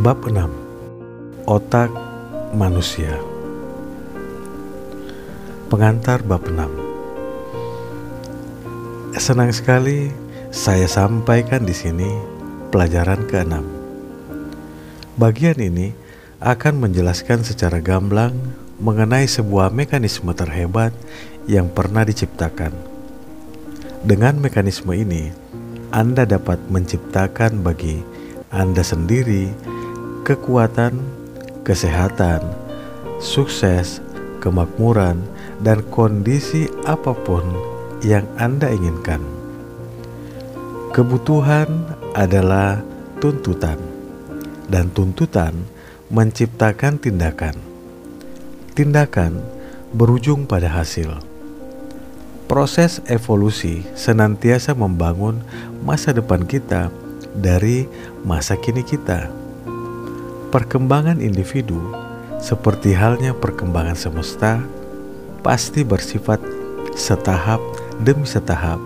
Bab 6. Otak manusia. Pengantar bab 6. Senang sekali saya sampaikan di sini pelajaran ke-6. Bagian ini akan menjelaskan secara gamblang mengenai sebuah mekanisme terhebat yang pernah diciptakan. Dengan mekanisme ini, Anda dapat menciptakan bagi Anda sendiri kekuatan, kesehatan, sukses, kemakmuran, dan kondisi apapun yang Anda inginkan. Kebutuhan adalah tuntutan, dan tuntutan menciptakan tindakan. Tindakan berujung pada hasil. Proses evolusi senantiasa membangun masa depan kita dari masa kini kita. Perkembangan individu, seperti halnya perkembangan semesta, pasti bersifat setahap demi setahap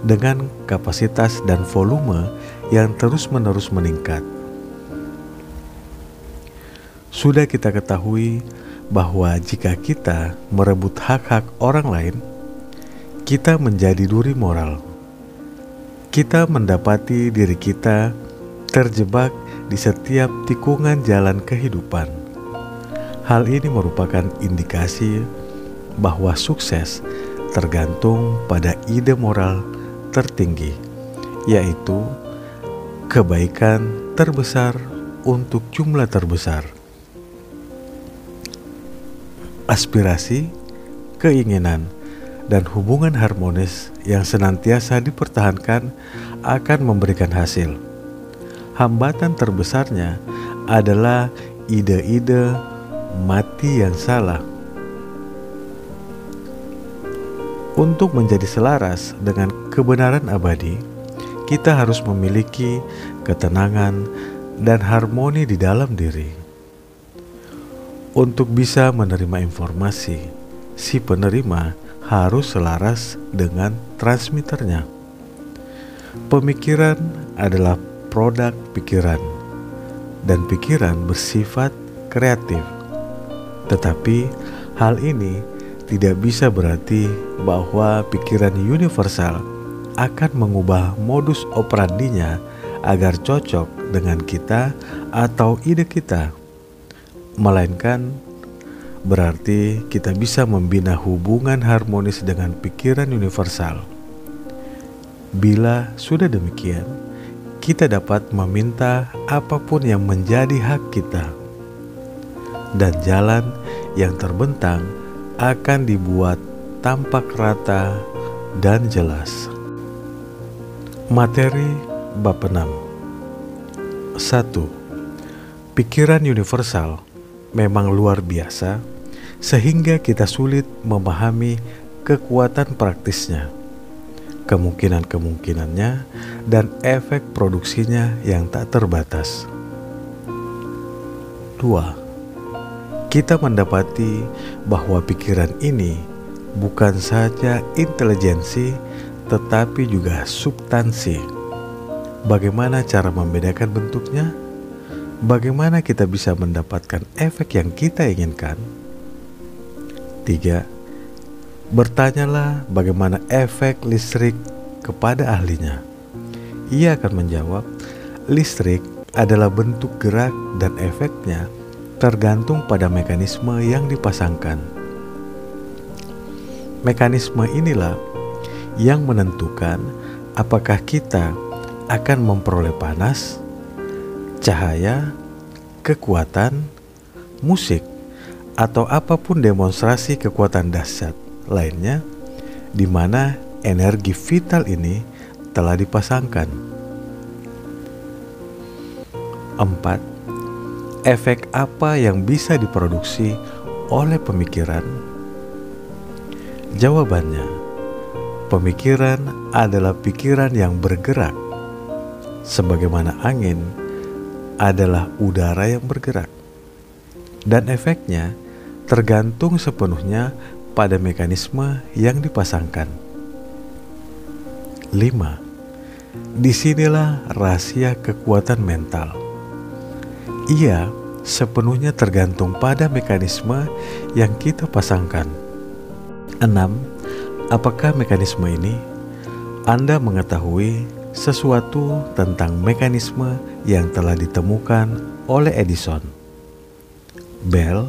dengan kapasitas dan volume yang terus-menerus meningkat. Sudah kita ketahui bahwa jika kita merebut hak-hak orang lain, kita menjadi duri moral. Kita mendapati diri kita terjebak di setiap tikungan jalan kehidupan. Hal ini merupakan indikasi bahwa sukses tergantung pada ide moral tertinggi, yaitu kebaikan terbesar untuk jumlah terbesar. Aspirasi, keinginan, dan hubungan harmonis yang senantiasa dipertahankan akan memberikan hasil. Hambatan terbesarnya adalah ide-ide mati yang salah. Untuk menjadi selaras dengan kebenaran abadi, kita harus memiliki ketenangan dan harmoni di dalam diri. Untuk bisa menerima informasi, si penerima harus selaras dengan transmitternya. Pemikiran adalah produk pikiran, dan pikiran bersifat kreatif. Tetapi hal ini tidak bisa berarti bahwa pikiran universal akan mengubah modus operandinya agar cocok dengan kita atau ide kita, melainkan berarti kita bisa membina hubungan harmonis dengan pikiran universal. Bila sudah demikian, kita dapat meminta apapun yang menjadi hak kita, dan jalan yang terbentang akan dibuat tampak rata dan jelas. Materi bab 6. 1. Pikiran universal memang luar biasa sehingga kita sulit memahami kekuatan praktisnya, kemungkinan-kemungkinannya, dan efek produksinya yang tak terbatas. 2. Kita mendapati bahwa pikiran ini bukan saja intelijensi tetapi juga substansi. Bagaimana cara membedakan bentuknya? Bagaimana kita bisa mendapatkan efek yang kita inginkan? 3. Bertanyalah bagaimana efek listrik kepada ahlinya. Ia akan menjawab, listrik adalah bentuk gerak dan efeknya tergantung pada mekanisme yang dipasangkan. Mekanisme inilah yang menentukan apakah kita akan memperoleh panas, cahaya, kekuatan, musik, atau apapun demonstrasi kekuatan dahsyat lainnya di mana energi vital ini telah dipasangkan. 4. Efek apa yang bisa diproduksi oleh pemikiran? Jawabannya, pemikiran adalah pikiran yang bergerak, sebagaimana angin adalah udara yang bergerak, dan efeknya tergantung sepenuhnya pada mekanisme yang dipasangkan. 5. Disinilah rahasia kekuatan mental. Ia sepenuhnya tergantung pada mekanisme yang kita pasangkan. 6. Apakah mekanisme ini? Anda mengetahui sesuatu tentang mekanisme yang telah ditemukan oleh Edison, Bell,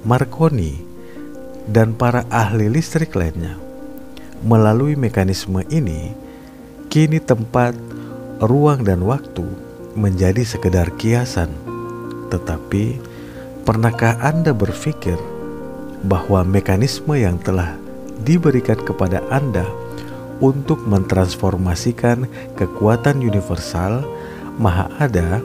Marconi, dan para ahli listrik lainnya. Melalui mekanisme ini, kini tempat, ruang, dan waktu menjadi sekedar kiasan. Tetapi, pernahkah Anda berpikir bahwa mekanisme yang telah diberikan kepada Anda untuk mentransformasikan kekuatan universal Maha Ada,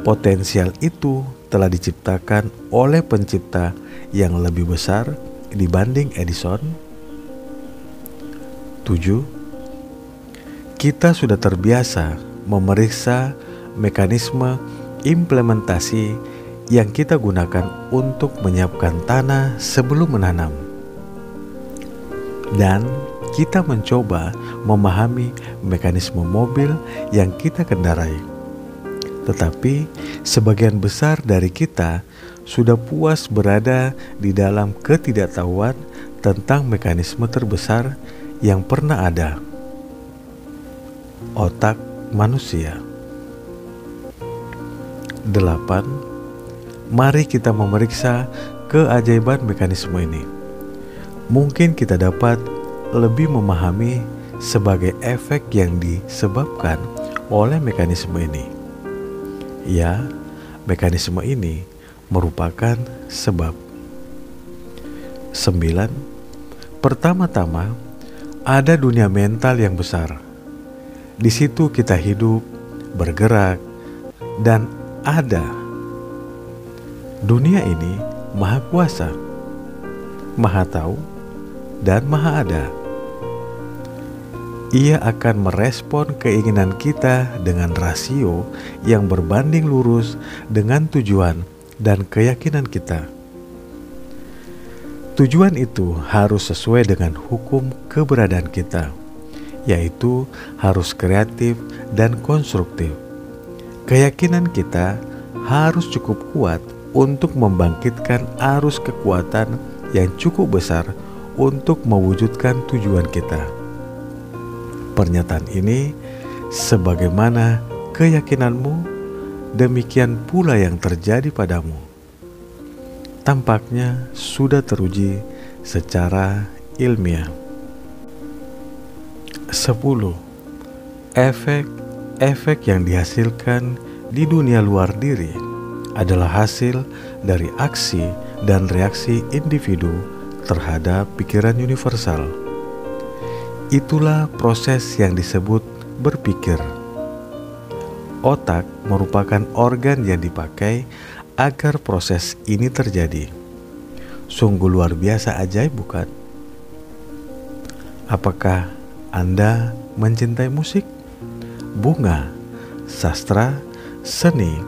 potensial itu telah diciptakan oleh pencipta yang lebih besar dibanding Edison? 7. Kita sudah terbiasa memeriksa mekanisme implementasi yang kita gunakan untuk menyiapkan tanah sebelum menanam. Dan kita mencoba memahami mekanisme mobil yang kita kendarai. Tetapi sebagian besar dari kita sudah puas berada di dalam ketidaktahuan tentang mekanisme terbesar yang pernah ada, otak manusia. 8. Mari kita memeriksa keajaiban mekanisme ini. Mungkin kita dapat lebih memahami sebagai efek yang disebabkan oleh mekanisme ini. Ya, mekanisme ini merupakan sebab. 9. Pertama-tama, ada dunia mental yang besar. Di situ kita hidup, bergerak, dan ada. Dunia ini maha kuasa, maha tahu, dan maha ada. Ia akan merespon keinginan kita dengan rasio yang berbanding lurus dengan tujuan dan keyakinan kita. Tujuan itu harus sesuai dengan hukum keberadaan kita, yaitu harus kreatif dan konstruktif. Keyakinan kita harus cukup kuat untuk membangkitkan arus kekuatan yang cukup besar untuk mewujudkan tujuan kita. Pernyataan ini, sebagaimana keyakinanmu, demikian pula yang terjadi padamu. Tampaknya sudah teruji secara ilmiah. 10. Efek yang dihasilkan di dunia luar diri adalah hasil dari aksi dan reaksi individu terhadap pikiran universal. Itulah proses yang disebut berpikir. Otak merupakan organ yang dipakai agar proses ini terjadi. Sungguh luar biasa ajaib, bukan? Apakah Anda mencintai musik, bunga, sastra, seni,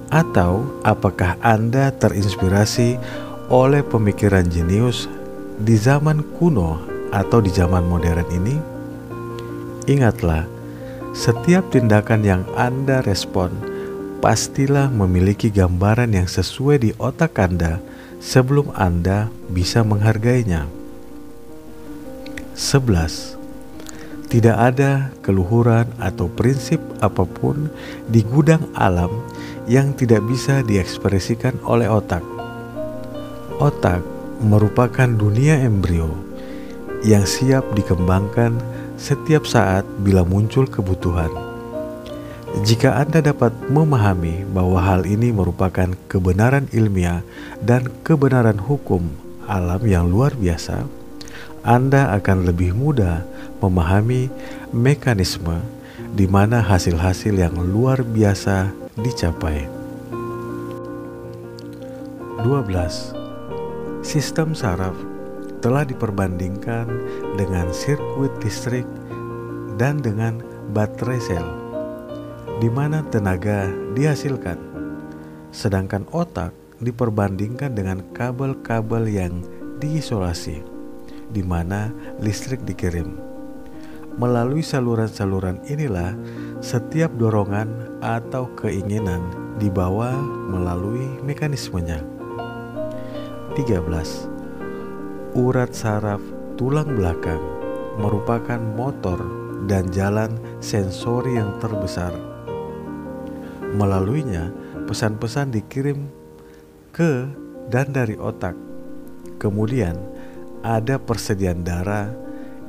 atau apakah Anda terinspirasi oleh pemikiran jenius di zaman kuno atau di zaman modern ini? Ingatlah, setiap tindakan yang Anda respon pastilah memiliki gambaran yang sesuai di otak Anda sebelum Anda bisa menghargainya. 11. Tidak ada keluhuran atau prinsip apapun di gudang alam yang tidak bisa diekspresikan oleh otak. Otak merupakan dunia embrio yang siap dikembangkan setiap saat bila muncul kebutuhan. Jika Anda dapat memahami bahwa hal ini merupakan kebenaran ilmiah dan kebenaran hukum alam yang luar biasa, Anda akan lebih mudah memahami mekanisme di mana hasil-hasil yang luar biasa dicapai. 12. Sistem saraf telah diperbandingkan dengan sirkuit listrik dan dengan baterai sel, di mana tenaga dihasilkan, sedangkan otak diperbandingkan dengan kabel-kabel yang diisolasi, di mana listrik dikirim. Melalui saluran-saluran inilah setiap dorongan atau keinginan dibawa melalui mekanismenya. 13. Urat saraf tulang belakang merupakan motor dan jalan sensori yang terbesar. Melaluinya, pesan-pesan dikirim ke dan dari otak. Kemudian, ada persediaan darah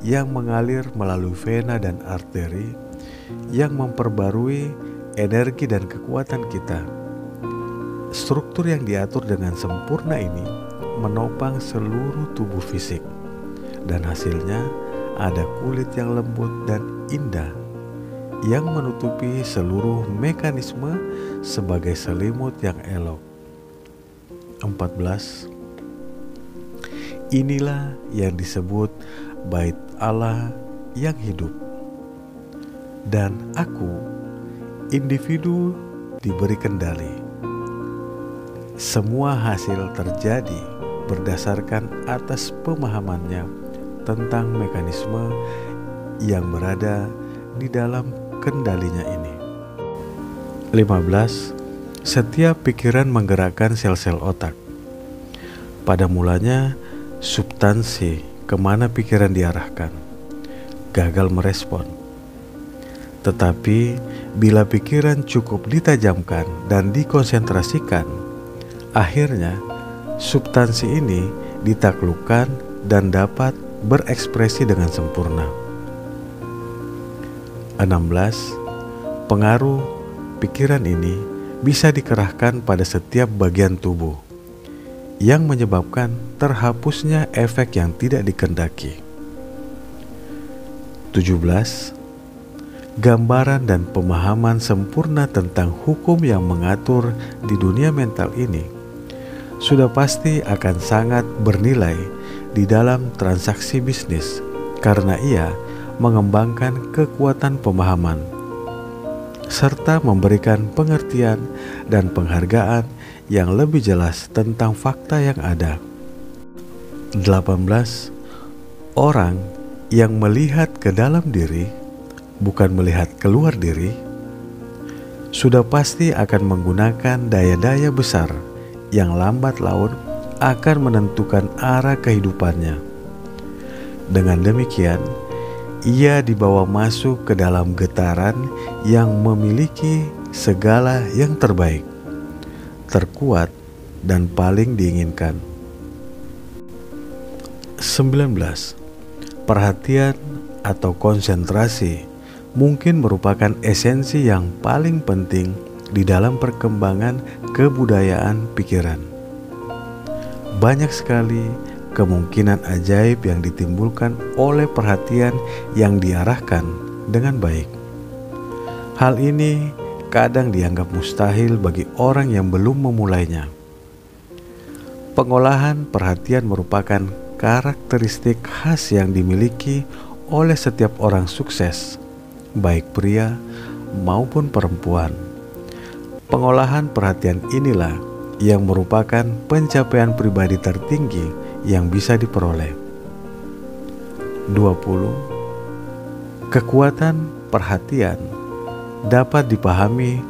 yang mengalir melalui vena dan arteri yang memperbarui energi dan kekuatan kita. Struktur yang diatur dengan sempurna ini menopang seluruh tubuh fisik, dan hasilnya ada kulit yang lembut dan indah yang menutupi seluruh mekanisme sebagai selimut yang elok. 14. Inilah yang disebut bait Allah yang hidup. Dan aku, individu, diberi kendali. Semua hasil terjadi berdasarkan atas pemahamannya tentang mekanisme yang berada di dalam kendalinya ini. 15. Setiap pikiran menggerakkan sel-sel otak. Pada mulanya, substansi kemana pikiran diarahkan gagal merespon. Tetapi bila pikiran cukup ditajamkan dan dikonsentrasikan, akhirnya substansi ini ditaklukkan dan dapat berekspresi dengan sempurna. 16. Pengaruh pikiran ini bisa dikerahkan pada setiap bagian tubuh yang menyebabkan terhapusnya efek yang tidak dikehendaki. 17. Gambaran dan pemahaman sempurna tentang hukum yang mengatur di dunia mental ini sudah pasti akan sangat bernilai di dalam transaksi bisnis karena ia mengembangkan kekuatan pemahaman serta memberikan pengertian dan penghargaan yang lebih jelas tentang fakta yang ada. 18. Orang yang melihat ke dalam diri, bukan melihat keluar diri, sudah pasti akan menggunakan daya-daya besar yang lambat laun akan menentukan arah kehidupannya. Dengan demikian, ia dibawa masuk ke dalam getaran yang memiliki segala yang terbaik, terkuat, dan paling diinginkan. 19. Perhatian atau konsentrasi mungkin merupakan esensi yang paling penting di dalam perkembangan kebudayaan pikiran. Banyak sekali kemungkinan ajaib yang ditimbulkan oleh perhatian yang diarahkan dengan baik. Hal ini kadang dianggap mustahil bagi orang yang belum memulainya. Pengolahan perhatian merupakan karakteristik khas yang dimiliki oleh setiap orang sukses, baik pria maupun perempuan. Pengolahan perhatian inilah yang merupakan pencapaian pribadi tertinggi yang bisa diperoleh. 20. Kekuatan perhatian dapat dipahami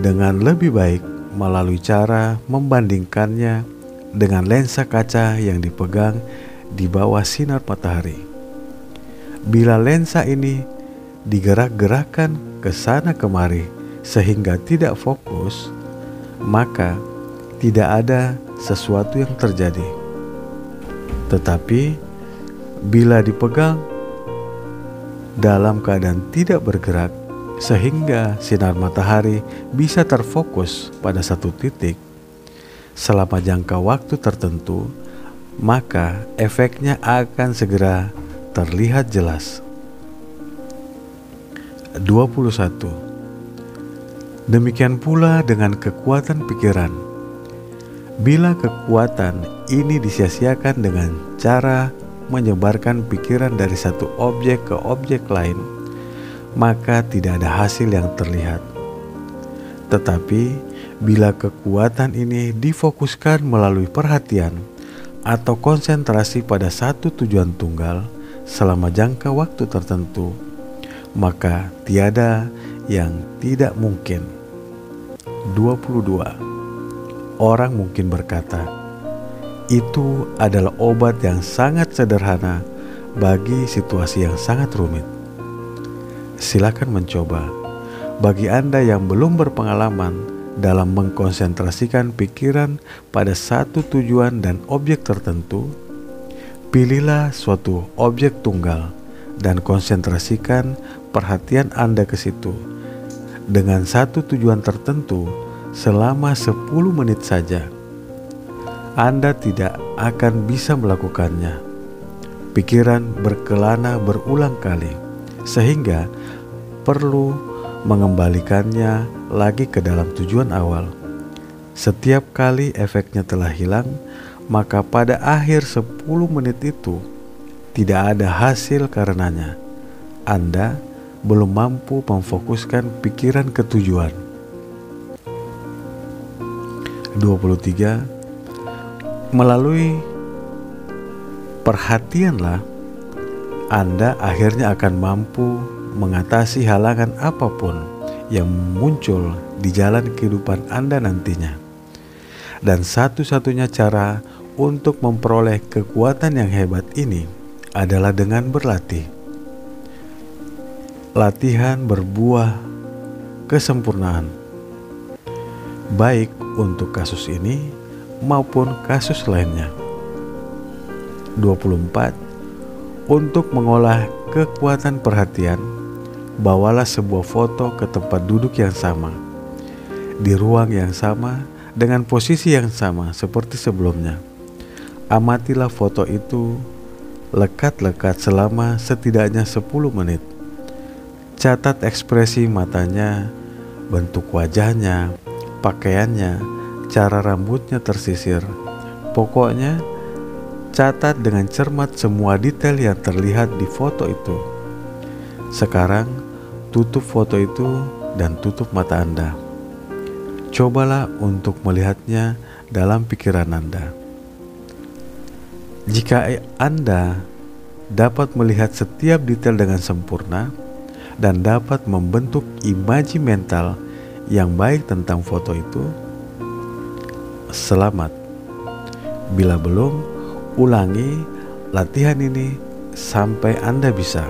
dengan lebih baik melalui cara membandingkannya dengan lensa kaca yang dipegang di bawah sinar matahari. Bila lensa ini digerak-gerakkan ke sana kemari sehingga tidak fokus, maka tidak ada sesuatu yang terjadi. Tetapi bila dipegang dalam keadaan tidak bergerak sehingga sinar matahari bisa terfokus pada satu titik selama jangka waktu tertentu, maka efeknya akan segera terlihat jelas. 21. Demikian pula dengan kekuatan pikiran. Bila kekuatan ini disia-siakan dengan cara menyebarkan pikiran dari satu objek ke objek lain, maka tidak ada hasil yang terlihat. Tetapi bila kekuatan ini difokuskan melalui perhatian atau konsentrasi pada satu tujuan tunggal selama jangka waktu tertentu, maka tiada yang tidak mungkin. 22. Orang mungkin berkata, itu adalah obat yang sangat sederhana bagi situasi yang sangat rumit. Silakan mencoba. Bagi Anda yang belum berpengalaman dalam mengkonsentrasikan pikiran pada satu tujuan dan objek tertentu, pilihlah suatu objek tunggal dan konsentrasikan perhatian Anda ke situ dengan satu tujuan tertentu selama 10 menit saja. Anda tidak akan bisa melakukannya. Pikiran berkelana berulang kali, sehingga perlu mengembalikannya lagi ke dalam tujuan awal. Setiap kali efeknya telah hilang, maka pada akhir 10 menit itu tidak ada hasil karenanya. Anda belum mampu memfokuskan pikiran ke tujuan. 23. Melalui perhatianlah, Anda akhirnya akan mampu mengatasi halangan apapun yang muncul di jalan kehidupan Anda nantinya. Dan satu-satunya cara untuk memperoleh kekuatan yang hebat ini adalah dengan berlatih. Latihan berbuah kesempurnaan, baik untuk kasus ini maupun kasus lainnya. 24. Untuk mengolah kekuatan perhatian, bawalah sebuah foto ke tempat duduk yang sama, di ruang yang sama, dengan posisi yang sama seperti sebelumnya. Amatilah foto itu lekat-lekat selama setidaknya 10 menit. Catat ekspresi matanya, bentuk wajahnya, pakaiannya, cara rambutnya tersisir. Pokoknya, catat dengan cermat semua detail yang terlihat di foto itu. Sekarang, tutup foto itu dan tutup mata Anda. Cobalah untuk melihatnya dalam pikiran Anda. Jika Anda dapat melihat setiap detail dengan sempurna dan dapat membentuk imaji mental yang baik tentang foto itu, selamat. Bila belum, ulangi latihan ini sampai Anda bisa.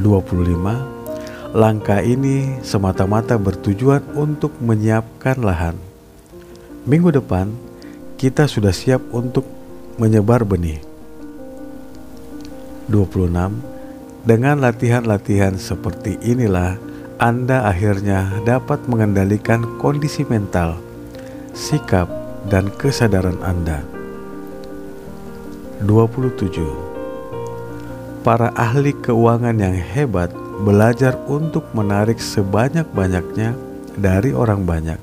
25. Langkah ini semata-mata bertujuan untuk menyiapkan lahan. Minggu depan, kita sudah siap untuk menyebar benih. 26. Dengan latihan-latihan seperti inilah, Anda akhirnya dapat mengendalikan kondisi mental, sikap, dan kesadaran Anda. 27. Para ahli keuangan yang hebat belajar untuk menarik sebanyak-banyaknya dari orang banyak,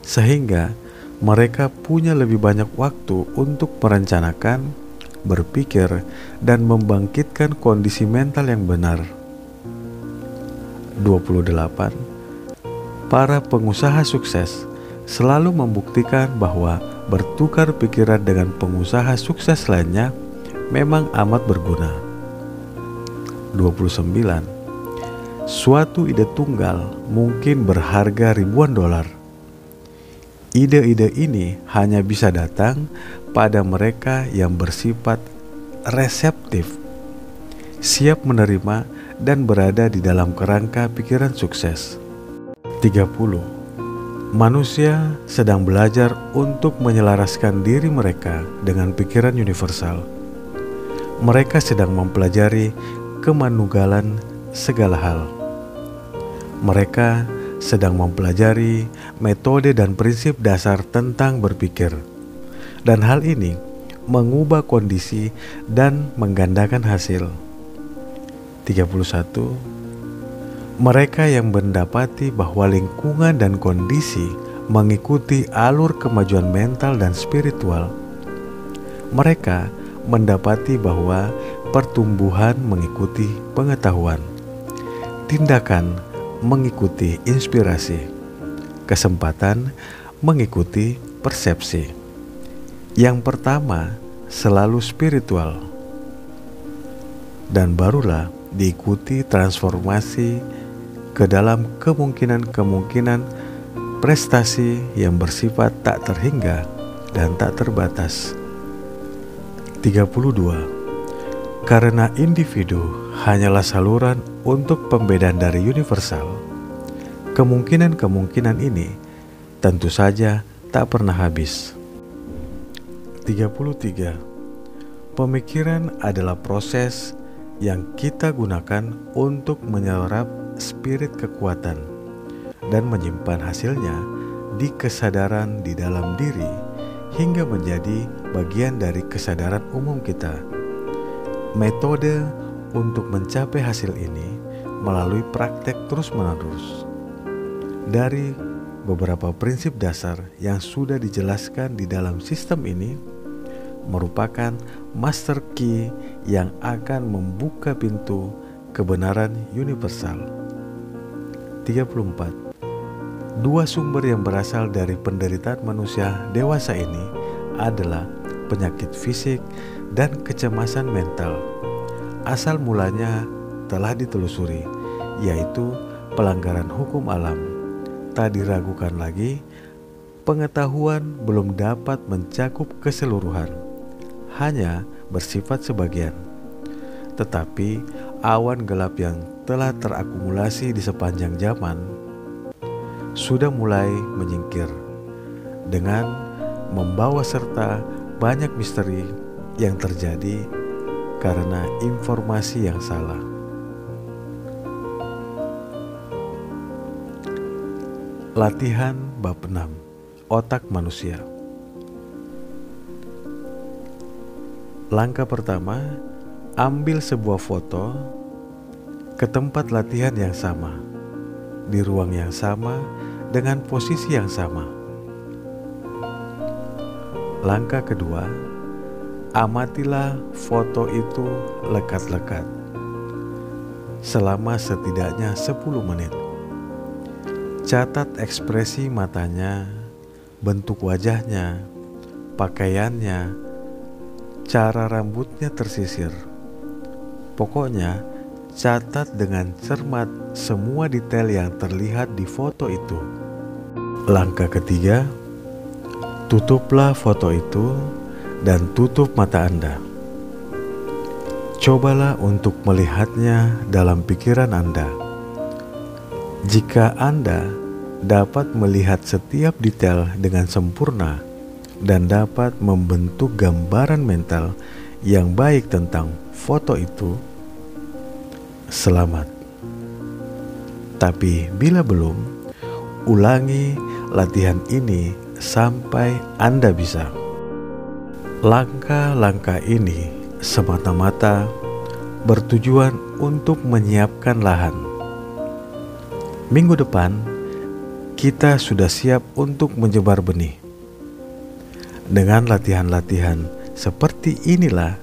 sehingga mereka punya lebih banyak waktu untuk merencanakan, berpikir, dan membangkitkan kondisi mental yang benar. 28. Para pengusaha sukses selalu membuktikan bahwa bertukar pikiran dengan pengusaha sukses lainnya memang amat berguna. 29. Suatu ide tunggal mungkin berharga ribuan dolar. Ide-ide ini hanya bisa datang pada mereka yang bersifat reseptif, siap menerima dan berada di dalam kerangka pikiran sukses. 30. Manusia sedang belajar untuk menyelaraskan diri mereka dengan pikiran universal. Mereka sedang mempelajari kemanugalan segala hal. Mereka sedang mempelajari metode dan prinsip dasar tentang berpikir, dan hal ini mengubah kondisi dan menggandakan hasil. 31. Mereka yang mendapati bahwa lingkungan dan kondisi mengikuti alur kemajuan mental dan spiritual. Mereka mendapati bahwa pertumbuhan mengikuti pengetahuan, tindakan mengikuti inspirasi, kesempatan mengikuti persepsi. Yang pertama selalu spiritual, dan barulah diikuti transformasi ke dalam kemungkinan-kemungkinan prestasi yang bersifat tak terhingga dan tak terbatas. 32. Karena individu hanyalah saluran untuk pembedaan dari universal, kemungkinan-kemungkinan ini tentu saja tak pernah habis. 33. Pemikiran adalah proses yang kita gunakan untuk menyerap spirit kekuatan dan menyimpan hasilnya di kesadaran di dalam diri hingga menjadi bagian dari kesadaran umum kita. Metode untuk mencapai hasil ini melalui praktek terus-menerus. Dari beberapa prinsip dasar yang sudah dijelaskan di dalam sistem ini merupakan master key yang akan membuka pintu kebenaran universal. 34. Dua sumber yang berasal dari penderitaan manusia dewasa ini adalah penyakit fisik dan kecemasan mental. Asal mulanya telah ditelusuri, yaitu pelanggaran hukum alam. Tak diragukan lagi, pengetahuan belum dapat mencakup keseluruhan, hanya bersifat sebagian. Tetapi awan gelap yang telah terakumulasi di sepanjang zaman sudah mulai menyingkir dengan membawa serta banyak misteri yang terjadi karena informasi yang salah. Latihan bab 6. Otak manusia. Langkah pertama, ambil sebuah foto ke tempat latihan yang sama, di ruang yang sama, dengan posisi yang sama. Langkah kedua, amatilah foto itu lekat-lekat selama setidaknya 10 menit. Catat ekspresi matanya, bentuk wajahnya, pakaiannya, cara rambutnya tersisir. Pokoknya, catat dengan cermat semua detail yang terlihat di foto itu. Langkah ketiga, tutuplah foto itu dan tutup mata Anda. Cobalah untuk melihatnya dalam pikiran Anda. Jika Anda dapat melihat setiap detail dengan sempurna dan dapat membentuk gambaran mental yang baik tentang foto itu, selamat. Tapi bila belum, ulangi latihan ini sampai Anda bisa. Langkah-langkah ini semata-mata bertujuan untuk menyiapkan lahan. Minggu depan, kita sudah siap untuk menyebar benih. Dengan latihan-latihan seperti inilah,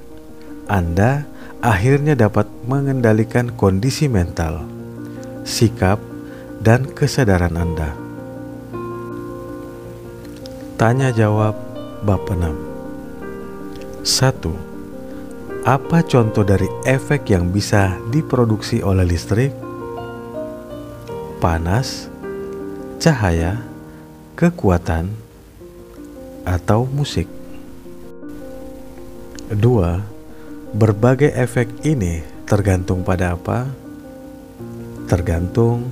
Anda akhirnya dapat mengendalikan kondisi mental, sikap, dan kesadaran Anda. Tanya jawab bab 6. 1. Apa contoh dari efek yang bisa diproduksi oleh listrik? Panas, cahaya, kekuatan, atau musik. 2. Berbagai efek ini tergantung pada apa? Tergantung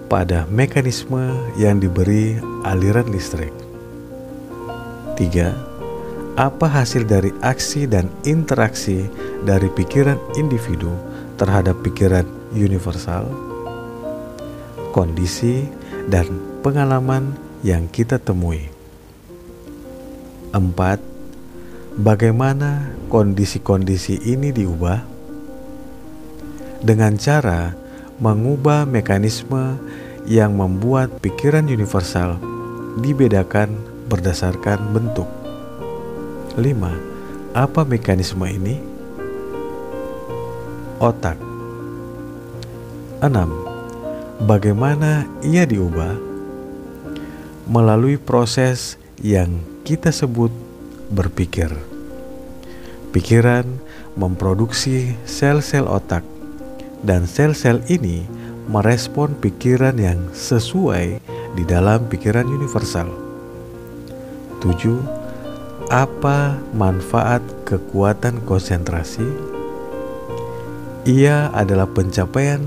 pada mekanisme yang diberi aliran listrik. 3. Apa hasil dari aksi dan interaksi dari pikiran individu terhadap pikiran universal? Kondisi dan pengalaman yang kita temui. 4. Bagaimana kondisi-kondisi ini diubah? Dengan cara mengubah mekanisme yang membuat pikiran universal dibedakan berdasarkan bentuk. 5. Apa mekanisme ini? Otak. 6. Bagaimana ia diubah? Melalui proses yang kita sebut berpikir. Pikiran memproduksi sel-sel otak, dan sel-sel ini merespon pikiran yang sesuai di dalam pikiran universal. 7. Apa manfaat kekuatan konsentrasi? Ia adalah pencapaian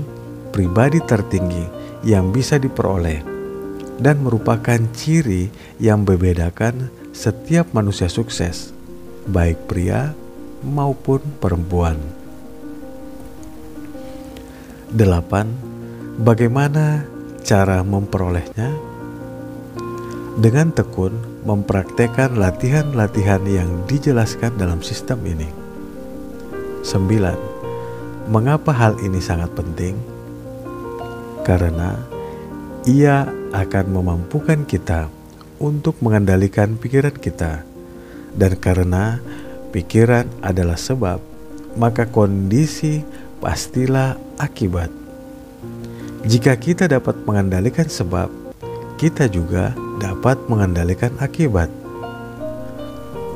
pribadi tertinggi yang bisa diperoleh dan merupakan ciri yang membedakan setiap manusia sukses, baik pria maupun perempuan. 8. Bagaimana cara memperolehnya? Dengan tekun mempraktekkan latihan-latihan yang dijelaskan dalam sistem ini. 9. Mengapa hal ini sangat penting? Karena ia akan memampukan kita untuk mengendalikan pikiran kita, dan karena pikiran adalah sebab, maka kondisi pastilah akibat. Jika kita dapat mengendalikan sebab, kita juga dapat mengendalikan akibat.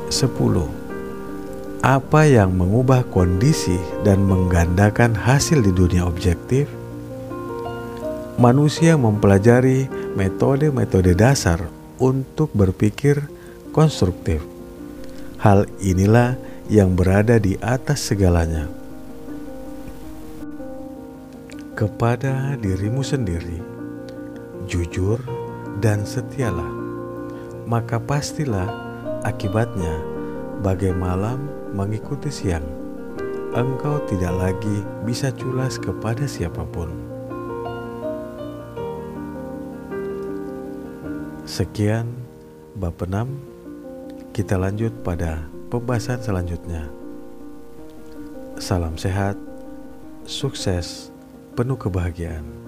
10. Apa yang mengubah kondisi dan menggandakan hasil di dunia objektif? Manusia mempelajari metode-metode dasar untuk berpikir konstruktif. Hal inilah yang berada di atas segalanya. Kepada dirimu sendiri, jujur dan setialah, maka pastilah akibatnya bagai malam mengikuti siang. Engkau tidak lagi bisa culas kepada siapapun. Sekian bab 6. Kita lanjut pada pembahasan selanjutnya. Salam sehat, sukses, penuh kebahagiaan.